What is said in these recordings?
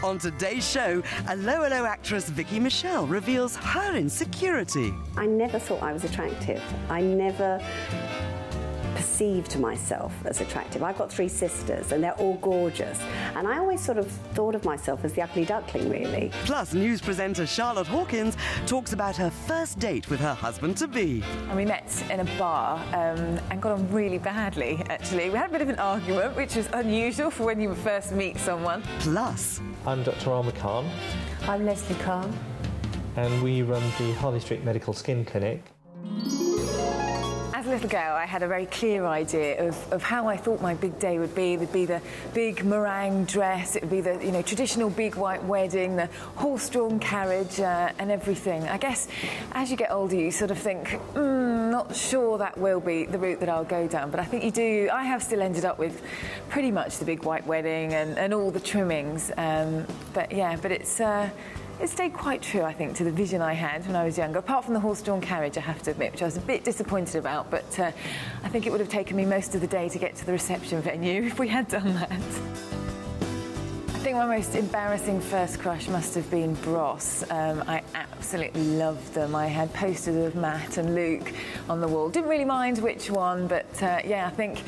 On today's show, a Low actress Vicky Michelle reveals her insecurity. I never thought I was attractive. I never perceived myself as attractive. I've got 3 sisters and they're all gorgeous. And I always sort of thought of myself as the ugly duckling, really. Plus, news presenter Charlotte Hawkins talks about her first date with her husband-to-be. And we met in a bar and got on really badly, actually. We had a bit of an argument, which is unusual for when you first meet someone. Plus, I'm Dr. Alma Khan. I'm Leslie Khan. And we run the Harley Street Medical Skin Clinic. As a little girl, I had a very clear idea of how I thought my big day would be. It would be the big meringue dress, it would be the traditional big white wedding, the horse-drawn carriage and everything. I guess as you get older, you sort of think, not sure that will be the route that I'll go down, but I think you do. I have still ended up with pretty much the big white wedding and all the trimmings. But it stayed quite true, I think, to the vision I had when I was younger, apart from the horse-drawn carriage, I have to admit, which I was a bit disappointed about, but I think it would have taken me most of the day to get to the reception venue if we had done that. I think my most embarrassing first crush must have been Bros. I absolutely loved them. I had posters of Matt and Luke on the wall. Didn't really mind which one, but yeah, I think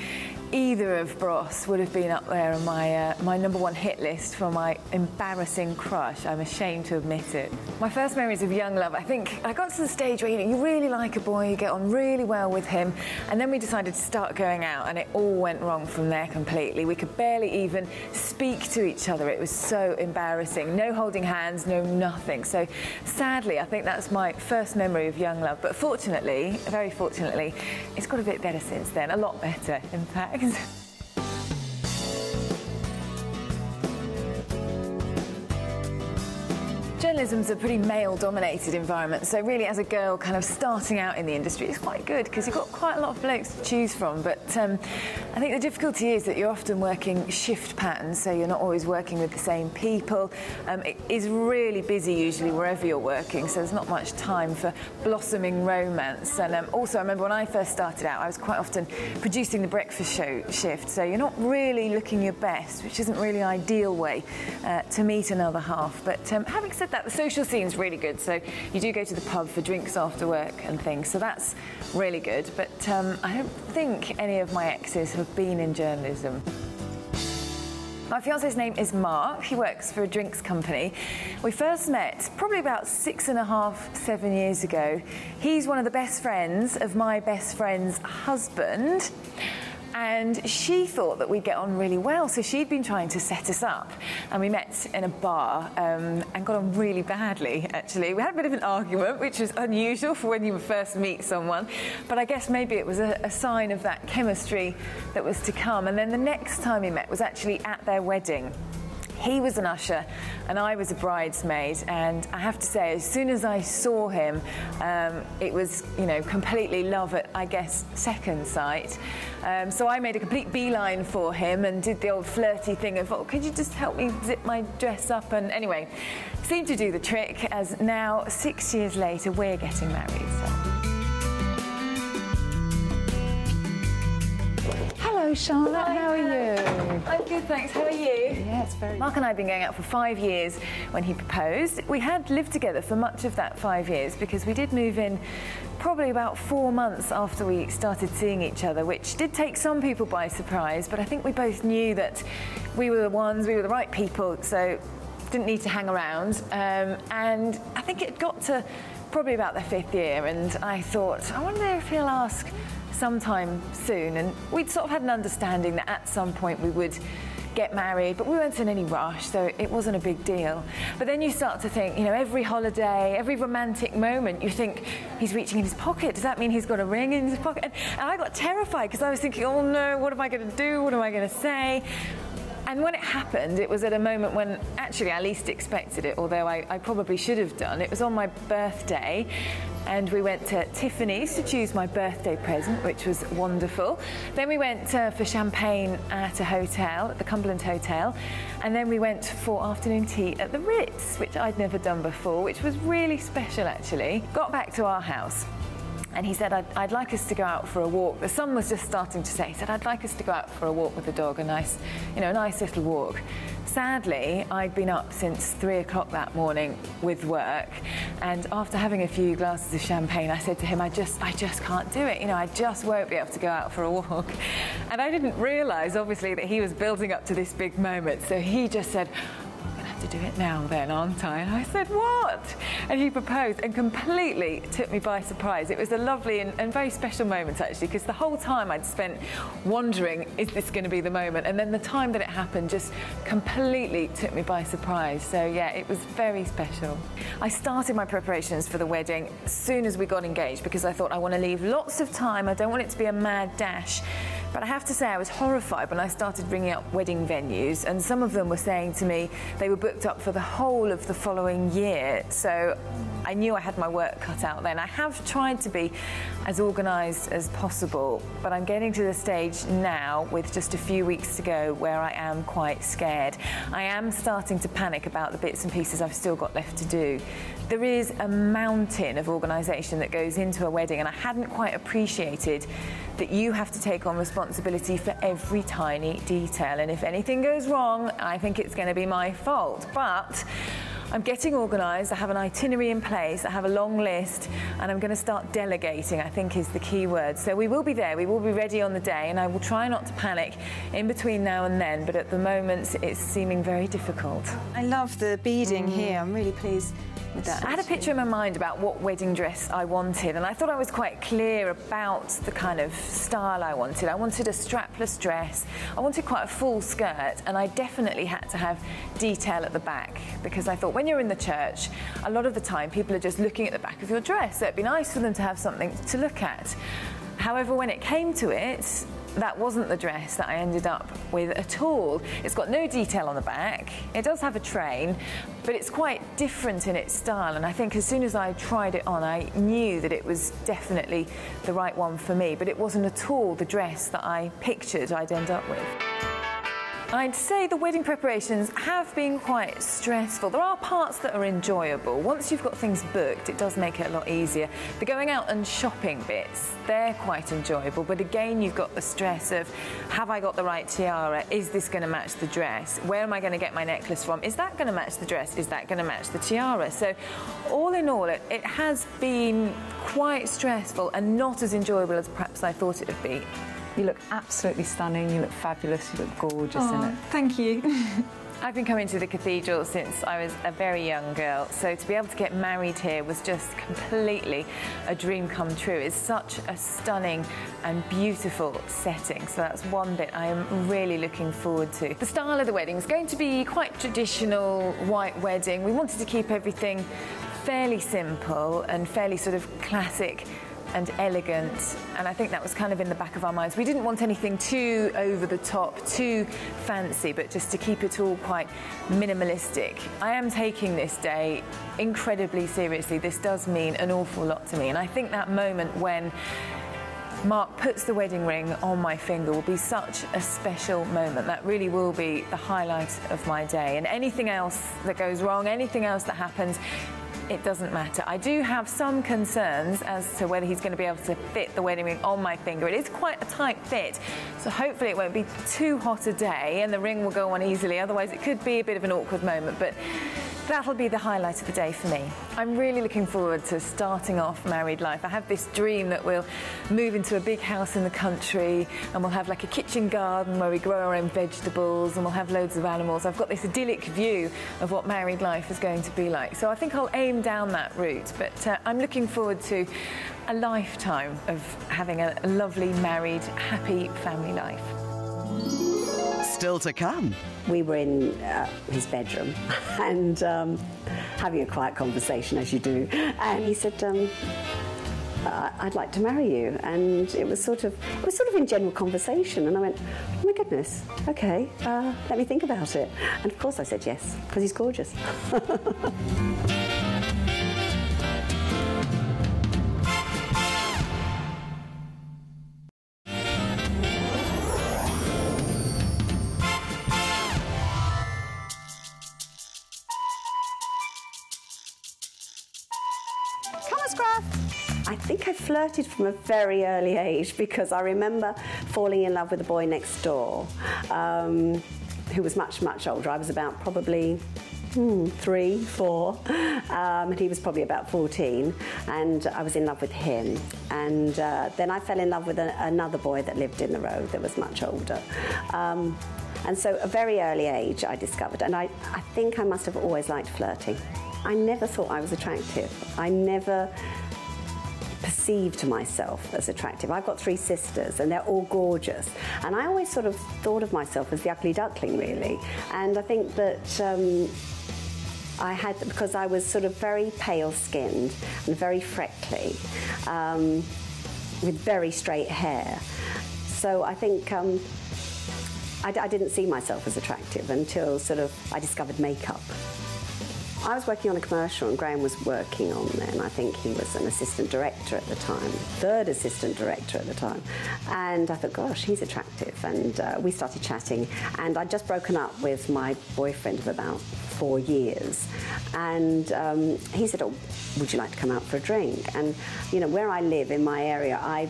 either of Bros would have been up there on my #1 hit list for my embarrassing crush. I'm ashamed to admit it. My first memories of young love, I think I got to the stage where you really like a boy, you get on really well with him, and then we decided to start going out, and it all went wrong from there completely. We could barely even speak to each other. It was so embarrassing. No holding hands, no nothing. So sadly, I think that's my first memory of young love. But fortunately, very fortunately, it's got a bit better since then. A lot better, in fact. Journalism's a pretty male-dominated environment, so really as a girl kind of starting out in the industry, it's quite good because you've got quite a lot of blokes to choose from, but I think the difficulty is that you're often working shift patterns, so you're not always working with the same people. It is really busy usually wherever you're working, so there's not much time for blossoming romance. And also I remember when I first started out, I was quite often producing the breakfast show shift, so you're not really looking your best, which isn't really an ideal way to meet another half. But having said that, the social scene's really good, so you do go to the pub for drinks after work and things, so that's really good. But I don't think any of my exes have been in journalism. My fiance's name is Mark. He works for a drinks company. We first met probably about 6.5, 7 years ago. He's one of the best friends of my best friend's husband. And she thought that we'd get on really well, so she'd been trying to set us up. And we met in a bar and got on really badly, actually. We had a bit of an argument, which was unusual for when you first meet someone. But I guess maybe it was a sign of that chemistry that was to come. And then the next time we met was actually at their wedding. He was an usher and I was a bridesmaid, and I have to say, as soon as I saw him, it was, completely love at, I guess, second sight. So I made a complete beeline for him and did the old flirty thing of, oh, could you just help me zip my dress up? And anyway, seemed to do the trick, as now, 6 years later, we're getting married. So. Hello, Charlotte. How are you? I'm good, thanks. How are you? Yes, very good. Mark and I have been going out for 5 years when he proposed. We had lived together for much of that 5 years because we did move in probably about 4 months after we started seeing each other, which did take some people by surprise, but I think we both knew that we were the ones, we were the right people, so didn't need to hang around. And I think it got to probably about the 5th year, and I thought, I wonder if he'll ask sometime soon. And we'd sort of had an understanding that at some point we would get married, but we weren't in any rush, so it wasn't a big deal. But then you start to think, every holiday, every romantic moment, you think, he's reaching in his pocket. Does that mean he's got a ring in his pocket? And I got terrified because I was thinking, oh no, what am I going to do? What am I going to say? And when it happened, it was at a moment when actually I least expected it, although I probably should have done. It was on my birthday, and we went to Tiffany's to choose my birthday present, which was wonderful. Then we went for champagne at a hotel, at the Cumberland Hotel, and then we went for afternoon tea at the Ritz, which I'd never done before, which was really special actually. Got back to our house, And he said, I'd like us to go out for a walk. The sun was just starting to set. He said, I'd like us to go out for a walk with the dog, a nice little walk. Sadly, I'd been up since 3 o'clock that morning with work, and after having a few glasses of champagne, I said to him, I just can't do it. I just won't be able to go out for a walk. And I didn't realise, obviously, that he was building up to this big moment. So he just said, to do it now then, aren't I? And I said, what? And he proposed and completely took me by surprise. It was a lovely and very special moment, actually, because the whole time I'd spent wondering, is this going to be the moment? And then the time that it happened just completely took me by surprise. So yeah, it was very special. I started my preparations for the wedding as soon as we got engaged, because I thought I want to leave lots of time. I don't want it to be a mad dash. But I have to say I was horrified when I started ringing up wedding venues, and some of them were saying to me they were booked up for the whole of the following year. So I knew I had my work cut out then. I have tried to be as organised as possible, but I'm getting to the stage now, with just a few weeks to go, where I am quite scared. I am starting to panic about the bits and pieces I've still got left to do. There is a mountain of organisation that goes into a wedding, and I hadn't quite appreciated that you have to take on responsibility for every tiny detail, and if anything goes wrong, I think it's going to be my fault. But I'm getting organised, I have an itinerary in place, I have a long list, and I'm going to start delegating, I think is the key word. So we will be there, we will be ready on the day, and I will try not to panic in between now and then, but at the moment it's seeming very difficult. I love the beading here, I'm really pleased with that. I had a picture in my mind about what wedding dress I wanted, and I thought I was quite clear about the kind of style I wanted. I wanted a strapless dress, I wanted quite a full skirt, and I definitely had to have detail at the back, because I thought when you're in the church, a lot of the time people are just looking at the back of your dress, so it'd be nice for them to have something to look at. However, when it came to it, that wasn't the dress that I ended up with at all. It's got no detail on the back, it does have a train, but it's quite different in its style, and I think as soon as I tried it on, I knew that it was definitely the right one for me, but it wasn't at all the dress that I pictured I'd end up with. I'd say the wedding preparations have been quite stressful. There are parts that are enjoyable. Once you've got things booked, it does make it a lot easier. The going out and shopping bits, they're quite enjoyable, but again, you've got the stress of, have I got the right tiara? Is this going to match the dress? Where am I going to get my necklace from? Is that going to match the dress? Is that going to match the tiara? So all in all, it has been quite stressful and not as enjoyable as perhaps I thought it would be. You look absolutely stunning, you look fabulous, you look gorgeous in it. Thank you. I've been coming to the cathedral since I was a very young girl, so to be able to get married here was just completely a dream come true. It's such a stunning and beautiful setting, so that's one bit I am really looking forward to. The style of the wedding is going to be quite traditional white wedding. We wanted to keep everything fairly simple and fairly sort of classic and elegant, and I think that was kind of in the back of our minds. We didn't want anything too over the top, too fancy, but just to keep it all quite minimalistic. I am taking this day incredibly seriously. This does mean an awful lot to me, and I think that moment when Mark puts the wedding ring on my finger will be such a special moment. That really will be the highlight of my day, and anything else that goes wrong, anything else that happens, it doesn't matter. I do have some concerns as to whether he's going to be able to fit the wedding ring on my finger. It is quite a tight fit, so hopefully it won't be too hot a day and the ring will go on easily. Otherwise it could be a bit of an awkward moment, but that'll be the highlight of the day for me. I'm really looking forward to starting off married life. I have this dream that we'll move into a big house in the country and we'll have like a kitchen garden where we grow our own vegetables and we'll have loads of animals. I've got this idyllic view of what married life is going to be like. So I think I'll aim down that route, but I'm looking forward to a lifetime of having a lovely, married, happy family life. Still to come. We were in his bedroom and having a quiet conversation, as you do, and he said, I'd like to marry you, and it was sort of in general conversation, and I went, oh my goodness, okay, let me think about it, and of course I said yes, because he's gorgeous. Come on, Scruff. I think I flirted from a very early age, because I remember falling in love with a boy next door who was much, much older. I was about probably 3, 4, and he was probably about 14, and I was in love with him. And then I fell in love with another boy that lived in the road that was much older. And so at a very early age I discovered, and I think I must have always liked flirting. I never thought I was attractive. I never perceived myself as attractive. I've got 3 sisters and they're all gorgeous, and I always sort of thought of myself as the ugly duckling, really. And I think that because I was sort of very pale-skinned and very freckly, with very straight hair. So I think I didn't see myself as attractive until sort of I discovered makeup. I was working on a commercial and Graham was working on there, and I think he was an assistant director at the time, 3rd assistant director at the time. And I thought, gosh, he's attractive. And we started chatting, and I'd just broken up with my boyfriend of about 4 years. And he said, oh, would you like to come out for a drink? And, you know, where I live in my area, I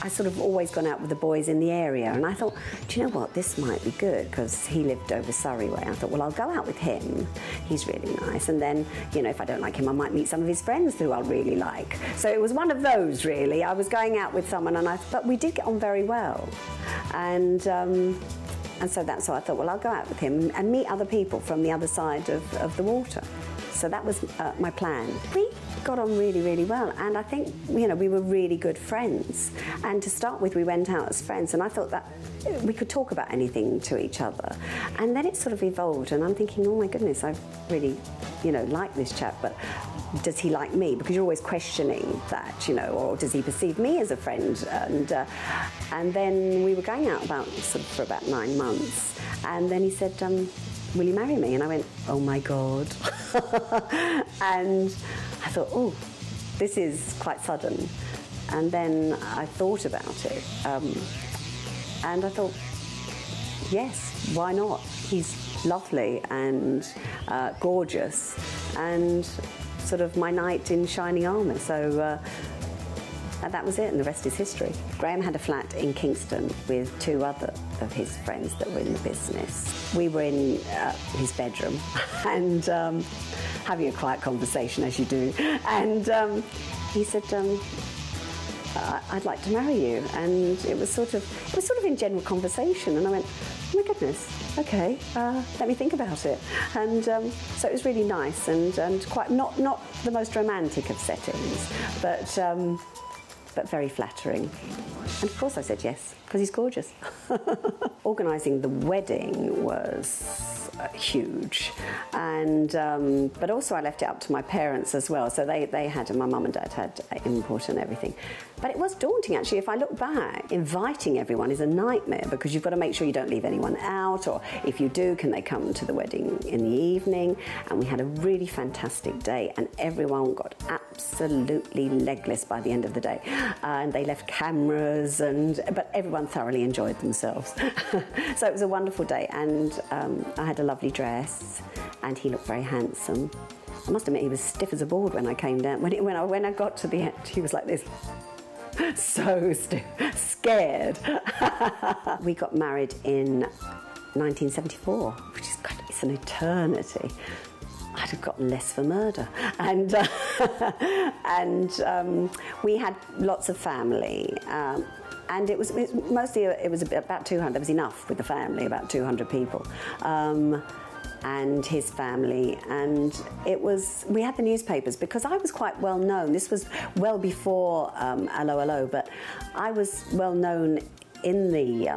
sort of always gone out with the boys in the area. And I thought, do you know what, this might be good, because he lived over Surrey way. I thought, well, I'll go out with him. He's really nice. And then, you know, if I don't like him, I might meet some of his friends who I'll really like. So it was one of those, really. I was going out with someone, but we did get on very well. And so that's why I thought, well, I'll go out with him and meet other people from the other side of the water. So that was my plan. We got on really, really well, and I think, you know, we were really good friends. And to start with, we went out as friends, and I thought that we could talk about anything to each other. And then it sort of evolved, and I'm thinking, oh my goodness, I really, you know, like this chap, but does he like me? Because you're always questioning that, you know, or does he perceive me as a friend? And then we were going out for about 9 months, and then he said, will you marry me? And I went, oh my God. And I thought, oh, this is quite sudden. And then I thought about it. And I thought, yes, why not? He's lovely and gorgeous, and sort of my knight in shining armour. So that was it, and the rest is history. Graham had a flat in Kingston with 2 other of his friends that were in the business. We were in his bedroom and having a quiet conversation, as you do. And he said, I'd like to marry you. And it was sort of in general conversation. And I went, oh my goodness, okay, let me think about it. And so it was really nice and quite not the most romantic of settings, but very flattering. And of course I said yes, because he's gorgeous. Organising the wedding was huge, and but also I left it up to my parents as well. So they had, my mum and dad had input and everything. But it was daunting, actually. If I look back, inviting everyone is a nightmare, because you've got to make sure you don't leave anyone out, or if you do, can they come to the wedding in the evening? And we had a really fantastic day, and everyone got absolutely legless by the end of the day. And they left cameras, but everyone thoroughly enjoyed themselves. So it was a wonderful day, and I had a lovely dress, and he looked very handsome. I must admit, he was stiff as a board when I came down. When I got to the end, he was like this. So scared. We got married in 1974, which is God, it's an eternity. I'd have gotten less for murder. And we had lots of family. And it was mostly about 200. There was enough with the family, about 200 people. And his family, and we had the newspapers, because I was quite well known. This was well before Allo Allo, but I was well known in the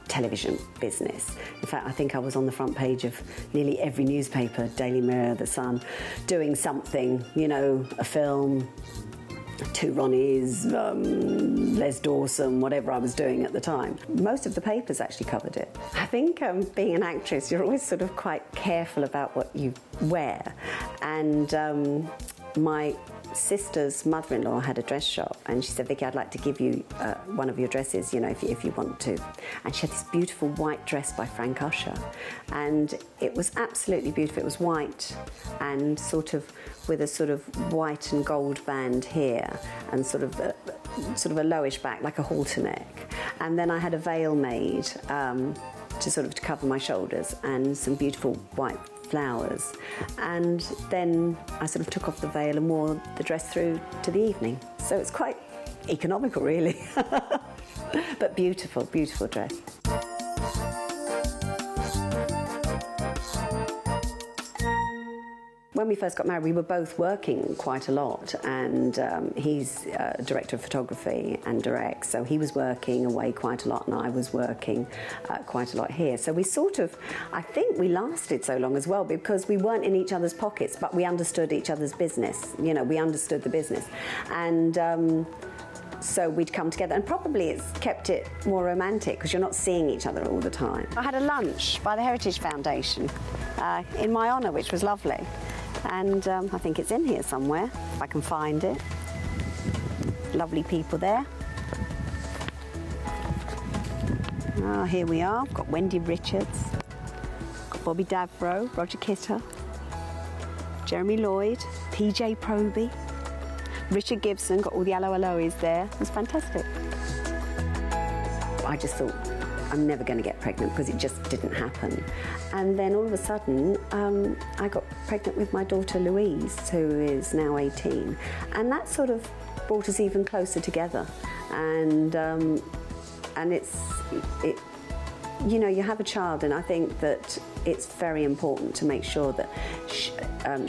television business. In fact, I think I was on the front page of nearly every newspaper, Daily Mirror, The Sun, doing something, you know, a film, 2 Ronnies, Les Dawson, whatever I was doing at the time. Most of the papers actually covered it. I think being an actress, you're always sort of quite careful about what you wear. And my sister's mother-in-law had a dress shop, and she said, Vicky, I'd like to give you one of your dresses, you know, if you want to. And she had this beautiful white dress by Frank Usher, and it was absolutely beautiful. It was white and sort of with a sort of white and gold band here, and sort of a lowish back, like a halter neck. And then I had a veil made to cover my shoulders, and some beautiful white flowers. And then I sort of took off the veil and wore the dress through to the evening. So it's quite economical, really. But beautiful, beautiful dress. When we first got married, we were both working quite a lot, and he's a director of photography and directs, so he was working away quite a lot, and I was working quite a lot here. So we I think we lasted so long as well because we weren't in each other's pockets, but we understood each other's business. You know, we understood the business. And so we'd come together, and probably it's kept it more romantic because you're not seeing each other all the time. I had a lunch by the Heritage Foundation in my honour, which was lovely. And I think it's in here somewhere, if I can find it. Lovely people there. Ah, here we are. We've got Wendy Richards, got Bobby Davro, Roger Kitter, Jeremy Lloyd, PJ Proby, Richard Gibson, got all the Allo Aloes there. It was fantastic. I just thought, I'm never going to get pregnant because it just didn't happen. And then all of a sudden, I got pregnant with my daughter Louise, who is now 18. And that sort of brought us even closer together. And you know, you have a child, and I think that it's very important to make sure that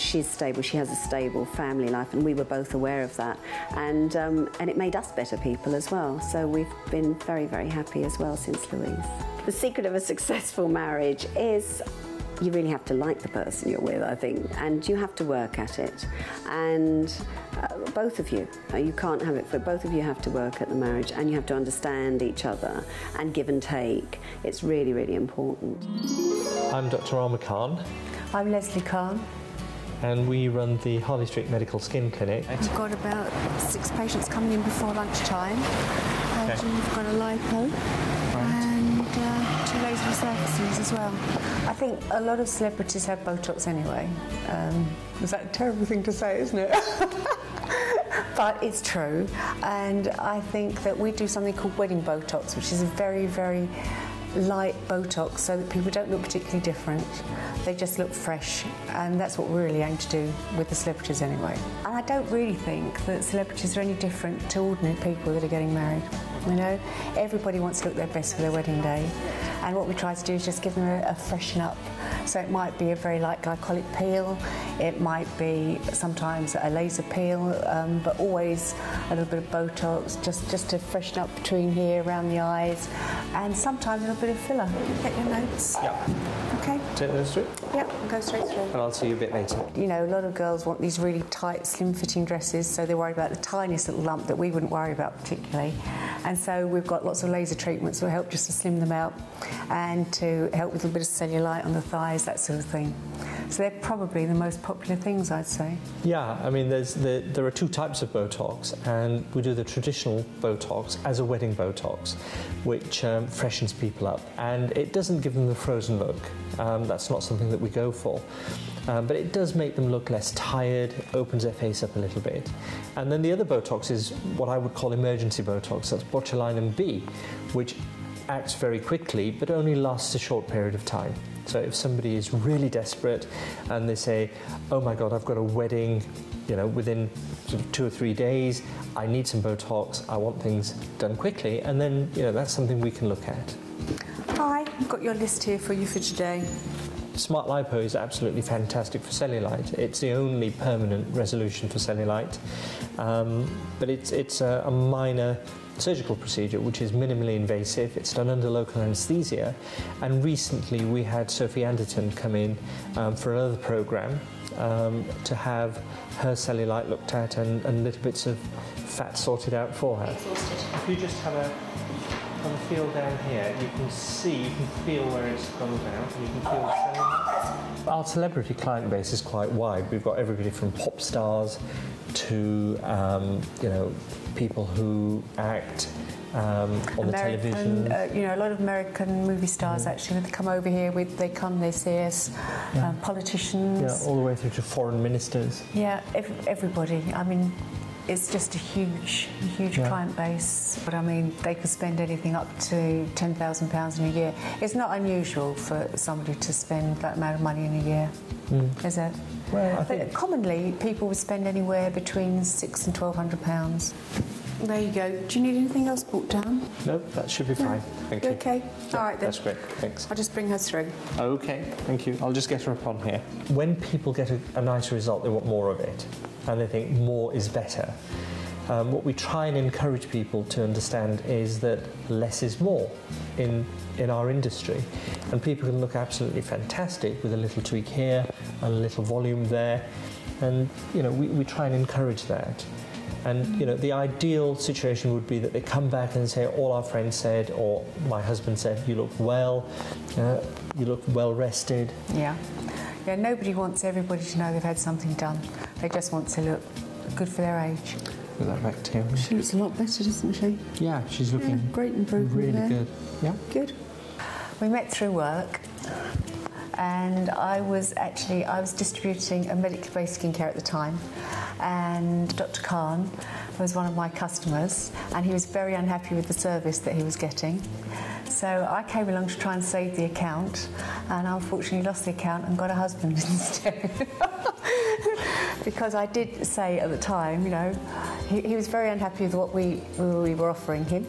she's stable, she has a stable family life, and we were both aware of that. And it made us better people as well. So we've been very, very happy as well since Louise. The secret of a successful marriage is you really have to like the person you're with, I think, and you have to work at it. And both of you can't have it, but both of you have to work at the marriage, and you have to understand each other and give and take. It's really, really important. I'm Dr. Alma Khan. I'm Leslie Khan. And we run the Harley Street Medical Skin Clinic. We've got about 6 patients coming in before lunchtime. And we've got a lipo and 2 laser resurfacings as well. I think a lot of celebrities have Botox anyway. Is that a terrible thing to say, isn't it? But it's true. And I think that we do something called wedding Botox, which is a very, very light Botox, so that people don't look particularly different. They just look fresh, and that's what we really aim to do with the celebrities anyway. And I don't really think that celebrities are any different to ordinary people that are getting married. You know, everybody wants to look their best for their wedding day, and what we try to do is just give them a freshen up. So it might be a very light glycolic peel, it might be sometimes a laser peel, but always a little bit of Botox, just to freshen up between here, around the eyes, and sometimes a little bit of filler. Get your notes. Yeah. Okay. Take those through. Yep, go straight through. And I'll see you a bit later. You know, a lot of girls want these really tight, slim-fitting dresses, so they're worried about the tiniest little lump that we wouldn't worry about particularly. And so we've got lots of laser treatments that will help just to slim them out and to help with a bit of cellulite on the thighs, that sort of thing. So they're probably the most popular things, I'd say. Yeah, I mean, there are 2 types of Botox, and we do the traditional Botox as a wedding Botox, which freshens people up, and it doesn't give them the frozen look. That's not something that we go for. But it does make them look less tired, opens their face up a little bit. And then the other Botox is what I would call emergency Botox. That's botulinum B, which acts very quickly but only lasts a short period of time. So if somebody is really desperate and they say, oh my God, I've got a wedding, you know, within sort of 2 or 3 days, I need some Botox, I want things done quickly, and then, you know, that's something we can look at. Hi, I've got your list here for you for today. Smart Lipo is absolutely fantastic for cellulite. It's the only permanent resolution for cellulite, but it's a minor surgical procedure which is minimally invasive. It's done under local anaesthesia, and recently we had Sophie Anderton come in for another programme to have her cellulite looked at and little bits of fat sorted out for her. If you just have a feel down here, you can feel where it's gone down, and you can feel the cellulite. Our celebrity client base is quite wide. We've got everybody from pop stars to, you know, people who act on the television. You know, a lot of American movie stars actually, they come over here, they come, they see us, politicians. Yeah, all the way through to foreign ministers. Yeah, everybody. I mean, it's just a huge client base. But I mean, they could spend anything up to £10,000 in a year. It's not unusual for somebody to spend that amount of money in a year, is it? Well, I think commonly people would spend anywhere between £600 and £1,200. There you go. Do you need anything else brought down? No, that should be fine. Thank you. Okay. All right then. That's great. Thanks. I'll just bring her through. Okay. Thank you. I'll just get her up on here. When people get a nice result, they want more of it, and they think more is better. What we try and encourage people to understand is that less is more in our industry, and people can look absolutely fantastic with a little tweak here and a little volume there, and you know we try and encourage that. And you know the ideal situation would be that they come back and say, all our friends said, or my husband said, you look well, you look well rested. Yeah, nobody wants everybody to know they've had something done. They just want to look good for their age. Put that back to him. She looks a lot better, doesn't she? Yeah, she's looking great improvement really there. good. Yeah, good. We met through work, and I was distributing a medically based skincare at the time, and Dr. Khan was one of my customers, and he was very unhappy with the service that he was getting. So I came along to try and save the account, and unfortunately lost the account and got a husband instead. Because I did say at the time, you know, he was very unhappy with what we were offering him.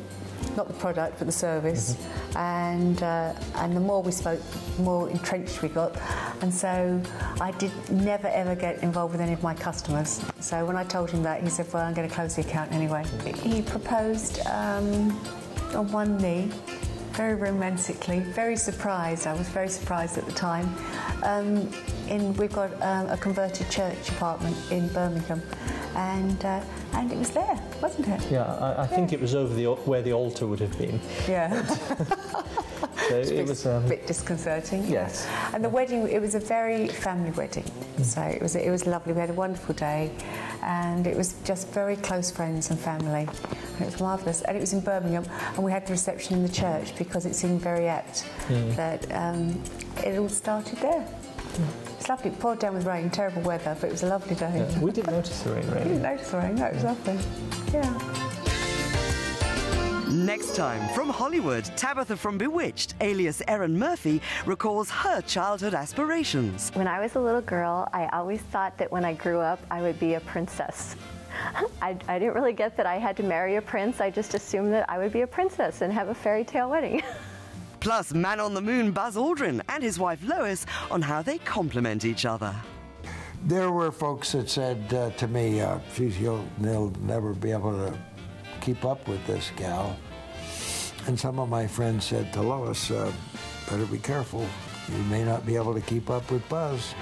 Not the product, but the service. And the more we spoke, the more entrenched we got. And so I did never ever get involved with any of my customers. So when I told him that, he said, well, I'm going to close the account anyway. He proposed on one knee, very romantically, very surprised. I was very surprised at the time. We've got a converted church apartment in Birmingham, and it was there, wasn't it? Yeah, I think it was over where the altar would have been. Yeah. So it was a bit disconcerting. Yes. And the wedding, it was a very family wedding, so it was lovely. We had a wonderful day, and it was just very close friends and family. And it was marvellous, and it was in Birmingham, and we had the reception in the church because it seemed very apt that it all started there. It's lovely. It poured down with rain, terrible weather, but it was a lovely day. Yeah, we didn't notice the rain, really. We didn't notice the rain, no, it was lovely. Yeah. Next time, from Hollywood, Tabitha from Bewitched, alias Erin Murphy, recalls her childhood aspirations. When I was a little girl, I always thought that when I grew up, I would be a princess. I didn't really get that I had to marry a prince. I just assumed that I would be a princess and have a fairy tale wedding. Plus, Man on the Moon Buzz Aldrin and his wife Lois on how they complement each other. There were folks that said to me, they'll never be able to keep up with this gal. And some of my friends said to Lois, better be careful. You may not be able to keep up with Buzz.